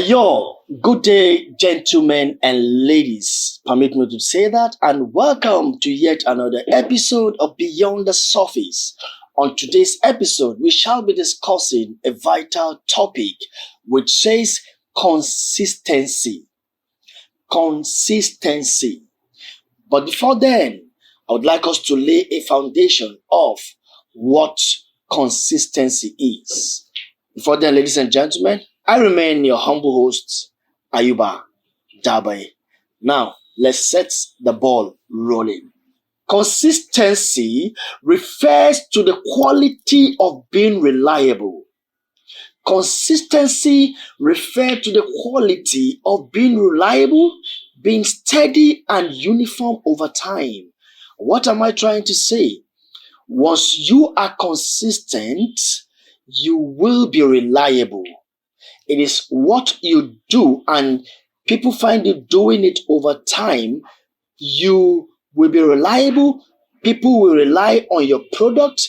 Yo, good day, gentlemen and ladies. Permit me to say that, and welcome to yet another episode of Beyond the Surface. On today's episode, we shall be discussing a vital topic which says consistency. Consistency. But before then, I would like us to lay a foundation of what consistency is. Before then, ladies and gentlemen, I remain your humble host, Ayuba Dabai. Now, let's set the ball rolling. Consistency refers to the quality of being reliable. Consistency refers to the quality of being reliable, being steady and uniform over time. What am I trying to say? Once you are consistent, you will be reliable. It is what you do, and people find you doing it over time. You will be reliable. People will rely on your product.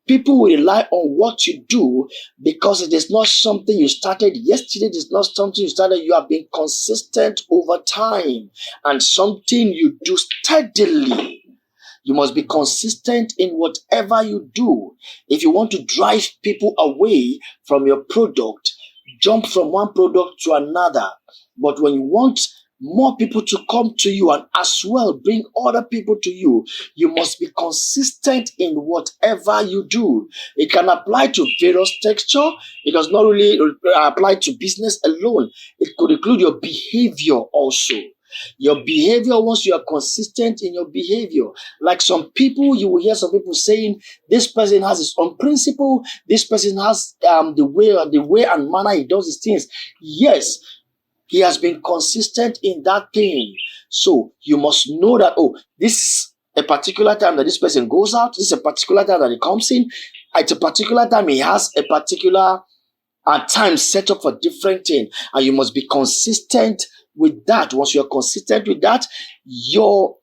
People will rely on what you do because it is not something you started yesterday. It is not something you started. You have been consistent over time and something you do steadily. You must be consistent in whatever you do. If you want to drive people away from your product, jump from one product to another. But when you want more people to come to you and as well bring other people to you, you must be consistent in whatever you do. It can apply to various texture. It does not really apply to business alone. It could include your behavior also. Your behavior, once you are consistent in your behavior, like some people, you will hear some people saying, this person has his own principle, this person has the way and manner he does his things. Yes, he has been consistent in that thing. So you must know that, this is a particular time that this person goes out, this is a particular time that he comes in, at a particular time he has a particular time set up for different thing, and you must be consistent with that. Once you're consistent with that, your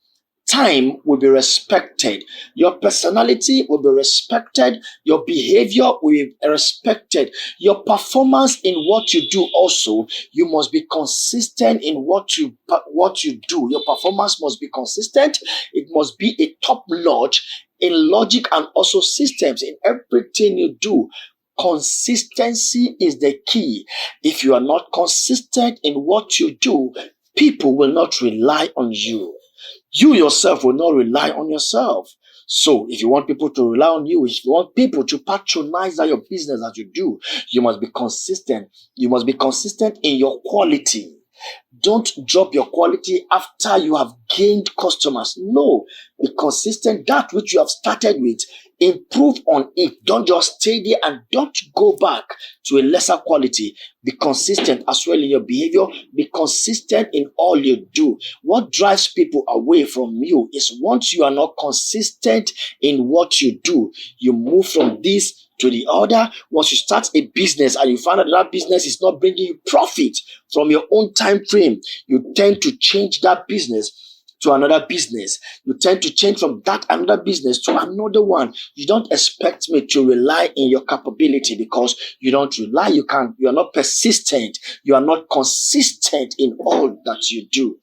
time will be respected. Your personality will be respected. Your behavior will be respected. Your performance in what you do also, you must be consistent in what you do. Your performance must be consistent. It must be a top notch in logic and also systems in everything you do. Consistency is the key. If you are not consistent in what you do, people will not rely on you. You yourself will not rely on yourself. So if you want people to rely on you, if you want people to patronize your business that you do, you must be consistent. You must be consistent in your quality. Don't drop your quality after you have gained customers. No, be consistent. That which you have started with, improve on it. Don't just stay there and don't go back to a lesser quality. Be consistent as well in your behavior. Be consistent in all you do. What drives people away from you is once you are not consistent in what you do, you move from this to the other. Once you start a business and you find out that business is not bringing you profit from your own time frame, you tend to change that business to another business. You tend to change from that another business to another one. You don't expect me to rely in your capability because you don't rely. You are not persistent. You are not consistent in all that you do.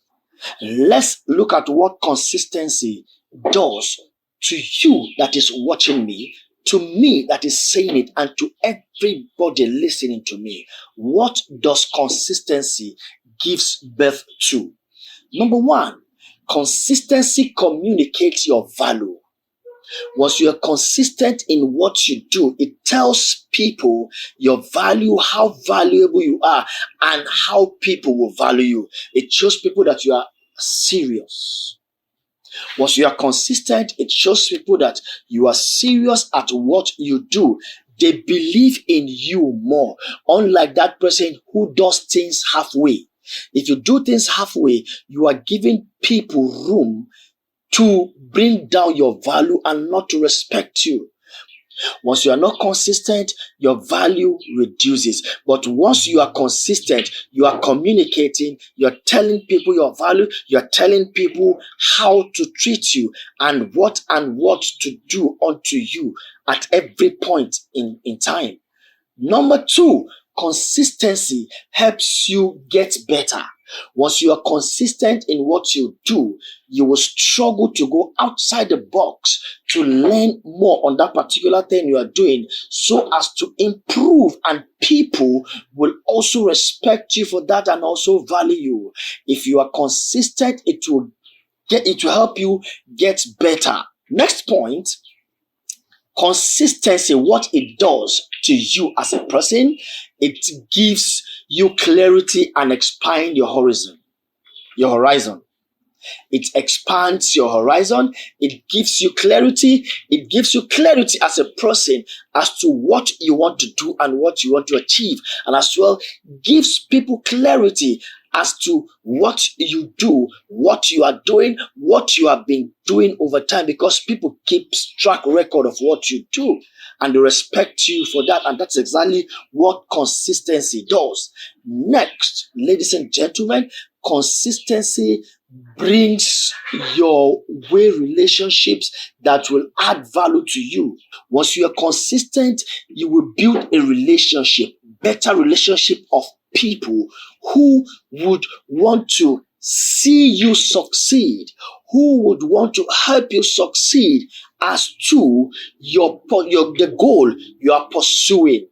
Let's look at what consistency does to you that is watching me, to me that is saying it, and to everybody listening to me. What does consistency gives birth to? Number one, consistency communicates your value. Once you are consistent in what you do, it tells people your value, how valuable you are, and how people will value you. It shows people that you are serious. Once you are consistent, it shows people that you are serious at what you do. They believe in you more, unlike that person who does things halfway. If you do things halfway, you are giving people room to bring down your value and not to respect you. Once you are not consistent, your value reduces. But once you are consistent, you are communicating, you're telling people your value, you're telling people how to treat you and what to do unto you at every point in time. Number two, Consistency helps you get better. Once you are consistent in what you do, you will struggle to go outside the box to learn more on that particular thing you are doing so as to improve, and people will also respect you for that and also value you. If you are consistent, it will help you get better. Next point, consistency, what it does to you as a person, it gives you clarity and expand your horizon. It expands your horizon. It gives you clarity. It gives you clarity as a person as to what you want to do and what you want to achieve, and as well gives people clarity as to what you do, what you are doing, what you have been doing over time, because people keep track record of what you do and they respect you for that. And that's exactly what consistency does. Next, ladies and gentlemen, consistency brings your way relationships that will add value to you. Once you are consistent, you will build a relationship, better relationship of people who would want to see you succeed, who would want to help you succeed as to the goal you are pursuing.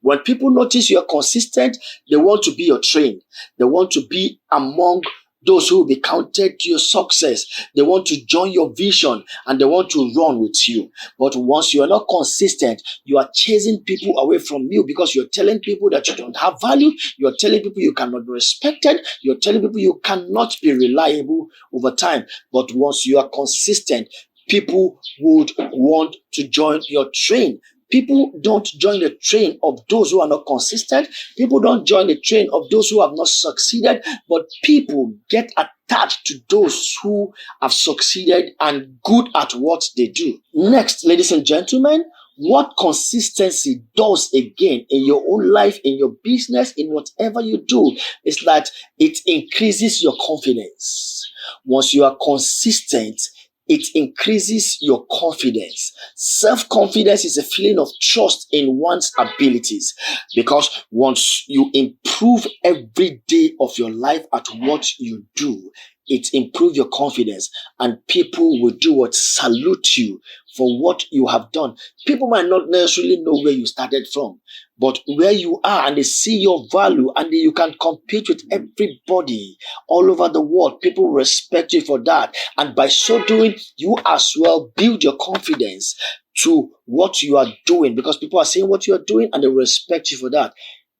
When people notice you are consistent, they want to be your train. They want to be among those who will be counted to your success. They want to join your vision and they want to run with you. But once you are not consistent, you are chasing people away from you because you're telling people that you don't have value. You're telling people you cannot be respected. You're telling people you cannot be reliable over time. But once you are consistent, people would want to join your train. People don't join the train of those who are not consistent. People don't join the train of those who have not succeeded, but people get attached to those who have succeeded and good at what they do. Next, ladies and gentlemen, what consistency does again in your own life, in your business, in whatever you do, is that it increases your confidence. Once you are consistent, it increases your confidence. Self-confidence is a feeling of trust in one's abilities, because once you improve every day of your life at what you do, it improves your confidence, and people will do what? Salute you for what you have done. People might not necessarily know where you started from, but where you are, and they see your value, and you can compete with everybody all over the world. People respect you for that, and by so doing, you as well build your confidence to what you are doing, because people are seeing what you are doing and they respect you for that.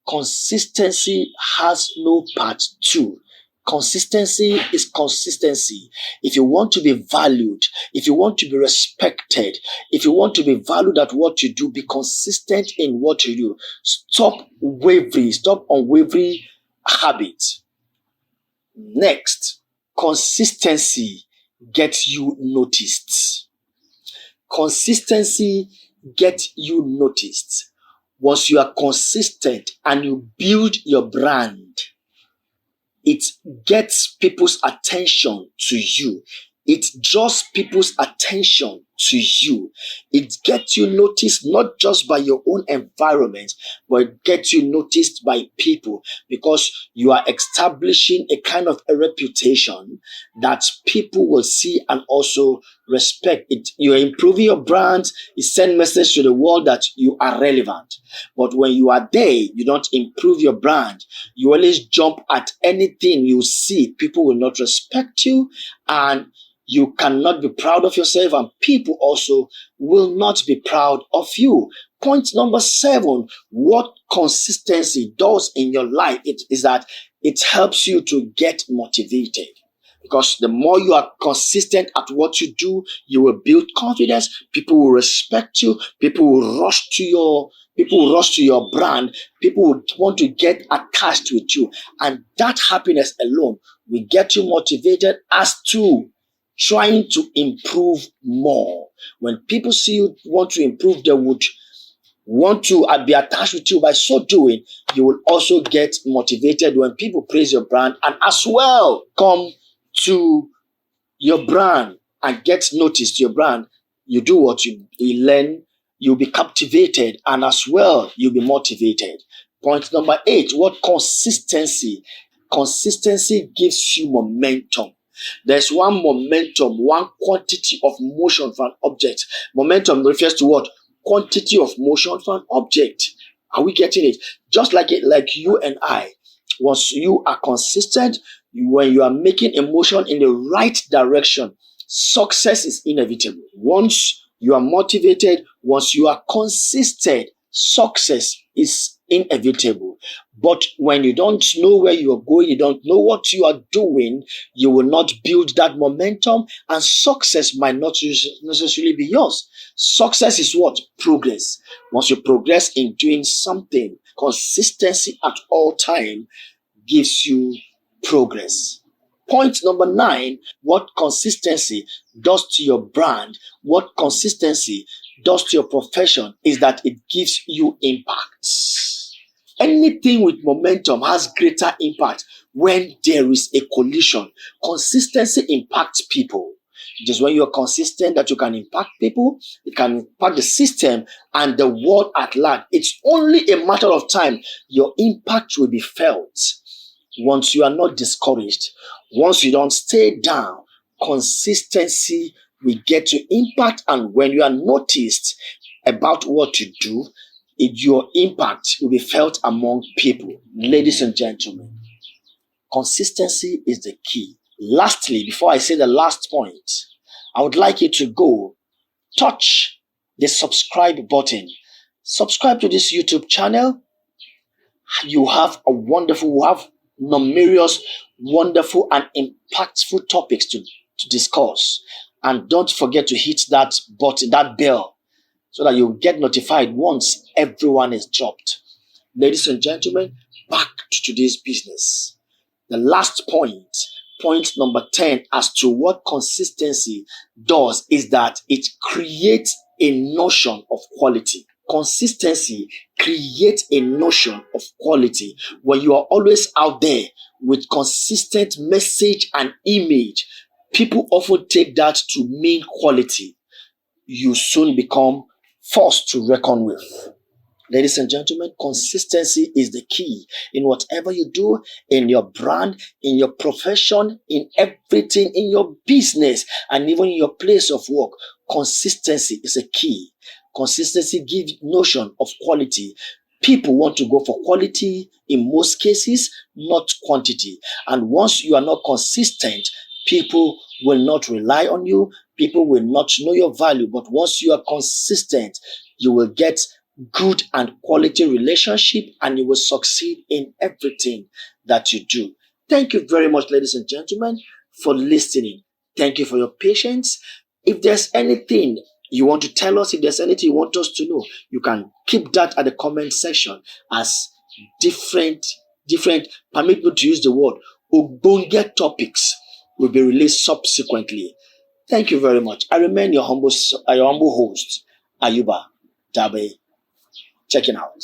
Consistency has no part two. Consistency is consistency. If you want to be valued, if you want to be respected, if you want to be valued at what you do, be consistent in what you do. Stop unwavering habits. Next, consistency gets you noticed. Consistency gets you noticed. Once you are consistent and you build your brand, it gets people's attention to you. It draws people's attention to you. It gets you noticed not just by your own environment, but it gets you noticed by people, because you are establishing a kind of a reputation that people will see and also respect. You're improving your brand. It sends message to the world that you are relevant. But when you are there, you don't improve your brand. You always jump at anything you see. People will not respect you, and you cannot be proud of yourself, and people also will not be proud of you. Point number 7, what consistency does in your life is that it helps you to get motivated. Because the more you are consistent at what you do, you will build confidence. People will respect you. People will rush to your brand. People would want to get attached with you. And that happiness alone will get you motivated as to trying to improve more. When people see you want to improve, they would want to be attached with you. By so doing, you will also get motivated when people praise your brand and as well come to your brand and get noticed. Your brand, you do what you learn, you'll be captivated, and as well you'll be motivated. Point number 8, what consistency? Consistency gives you momentum. There's one momentum, one quantity of motion for an object. Momentum refers to what? Quantity of motion for an object. Are we getting it? Just like you and I. Once you are consistent, when you are making a motion in the right direction, success is inevitable. Once you are motivated, once you are consistent, success is inevitable. But when you don't know where you are going, you don't know what you are doing, you will not build that momentum, and success might not necessarily be yours. Success is what? Progress. Once you progress in doing something, consistency at all time gives you progress. Point number 9, what consistency does to your brand, what consistency does to your profession is that it gives you impact. Anything with momentum has greater impact when there is a collision. Consistency impacts people. It is when you're consistent that you can impact people, you can impact the system and the world at large. It's only a matter of time your impact will be felt. Once you are not discouraged, once you don't stay down, consistency will get to impact, and when you are noticed about what you do, your impact will be felt among people. Ladies and gentlemen, consistency is the key. Lastly, before I say the last point, I would like you to go touch the subscribe button. Subscribe to this YouTube channel. You have numerous, wonderful, and impactful topics to discuss. And don't forget to hit that button, that bell, so that you'll get notified once everyone is dropped. Ladies and gentlemen, back to today's business. The last point number 10, as to what consistency does, is that it creates a notion of quality. Consistency creates a notion of quality. When you are always out there with consistent message and image, people often take that to mean quality. You soon become force to reckon with. Ladies and gentlemen, consistency is the key in whatever you do, in your brand, in your profession, in everything, in your business, and even in your place of work. Consistency is a key. Consistency gives notion of quality. People want to go for quality in most cases, not quantity. And once you are not consistent, people will not rely on you. People will not know your value. But once you are consistent, you will get good and quality relationship, and you will succeed in everything that you do. Thank you very much, ladies and gentlemen, for listening. Thank you for your patience. If there's anything you want to tell us, if there's anything you want us to know, you can keep that at the comment section, as different, permit me to use the word, ogbonge topics will be released subsequently. Thank you very much. I remain your humble host, Ayuba Dabai. Checking out.